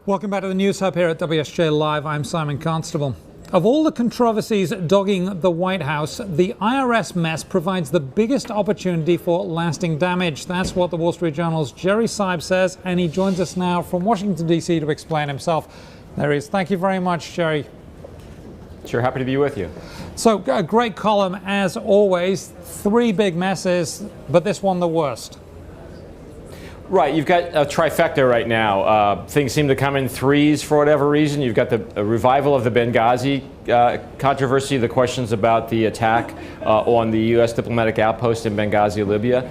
Welcome back to the News Hub here at WSJ Live. I'm Simon Constable. Of all the controversies dogging the White House, the IRS mess provides the biggest opportunity for lasting damage. That's what the Wall Street Journal's Jerry Seib says, and he joins us now from Washington, D.C. to explain himself. There he is. Thank you very much, Jerry. Sure, happy to be with you. So, a great column as always. Three big messes, but this one the worst. Right, you've got a trifecta right now. Things seem to come in threes for whatever reason. You've got the revival of the Benghazi controversy, the questions about the attack on the U.S. diplomatic outpost in Benghazi, Libya.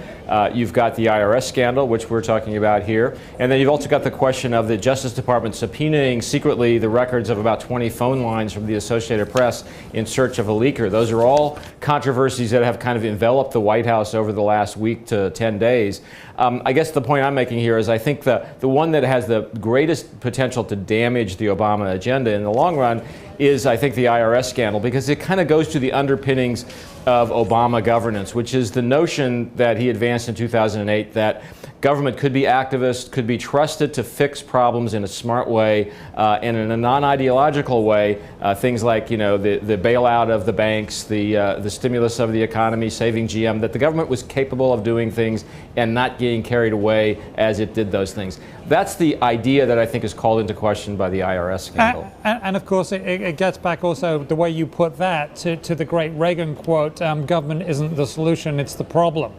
You've got the IRS scandal, which we're talking about here. And then you've also got the question of the Justice Department subpoenaing secretly the records of about 20 phone lines from the Associated Press in search of a leaker. Those are all controversies that have kind of enveloped the White House over the last week to 10 days. I guess the point I'm making here is I think the one that has the greatest potential to damage the Obama agenda in the long run is, I think, the IRS scandal, because it kind of goes to the underpinnings of Obama governance, which is the notion that he advanced in 2008 that government could be activist, could be trusted to fix problems in a smart way and in a non-ideological way. Things like, you know, the bailout of the banks, the stimulus of the economy, saving GM, that the government was capable of doing things and not getting carried away as it did those things. That's the idea that I think is called into question by the IRS scandal. And of course, it gets back also the way you put that to the great Reagan quote, government isn't the solution, it's the problem.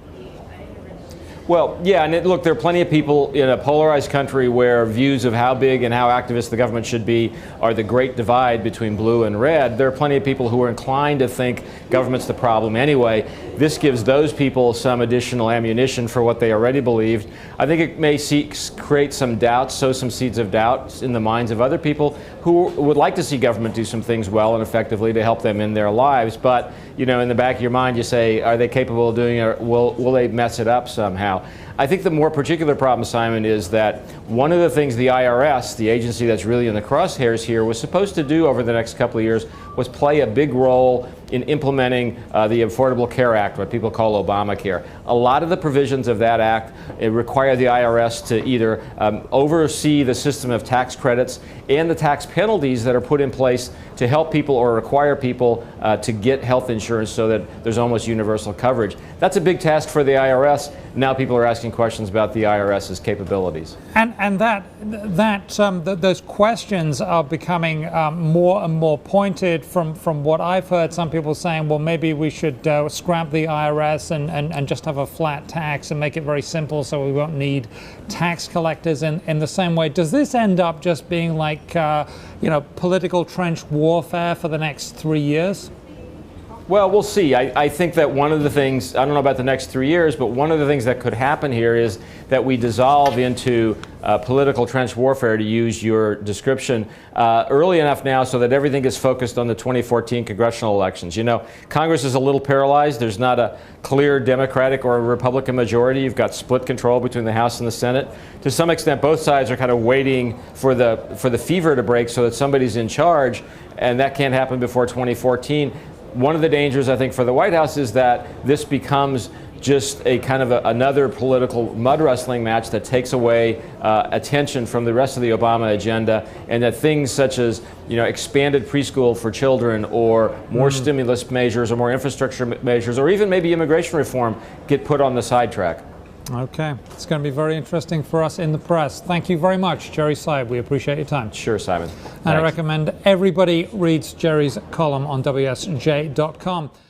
Well, yeah, and look, there are plenty of people in a polarized country where views of how big and how activist the government should be are the great divide between blue and red. There are plenty of people who are inclined to think government's the problem anyway. This gives those people some additional ammunition for what they already believed. I think it may create some doubts, sow some seeds of doubt in the minds of other people who would like to see government do some things well and effectively to help them in their lives. But, you know, in the back of your mind, you say, are they capable of doing it, or will they mess it up somehow? I think the more particular problem, Simon, is that one of the things the IRS, the agency that's really in the crosshairs here, was supposed to do over the next couple of years was play a big role in implementing the Affordable Care Act, what people call Obamacare. A lot of the provisions of that act require the IRS to either oversee the system of tax credits and the tax penalties that are put in place to help people or require people to get health insurance so that there's almost universal coverage. That's a big task for the IRS. Now people are asking questions about the IRS's capabilities. And those questions are becoming more and more pointed from what I've heard. Some people saying, well, maybe we should scrap the IRS and just have a flat tax and make it very simple so we won't need tax collectors in the same way. Does this end up just being like, you know, political trench warfare for the next 3 years? Well, we'll see. I think that one of the things, I don't know about the next 3 years, but one of the things that could happen here is that we dissolve into political trench warfare, to use your description, early enough now so that everything is focused on the 2014 congressional elections. You know, Congress is a little paralyzed. There's not a clear Democratic or Republican majority. You've got split control between the House and the Senate. To some extent, both sides are kind of waiting for the fever to break so that somebody's in charge, and that can't happen before 2014. One of the dangers, I think, for the White House is that this becomes just a kind of another political mud wrestling match that takes away attention from the rest of the Obama agenda, and that things such as, you know, expanded preschool for children or more stimulus measures or more infrastructure measures or even maybe immigration reform get put on the sidetrack. Okay, it's going to be very interesting for us in the press. Thank you very much, Jerry Seib. We appreciate your time. Sure, Simon. And I recommend everybody reads Jerry's column on WSJ.com.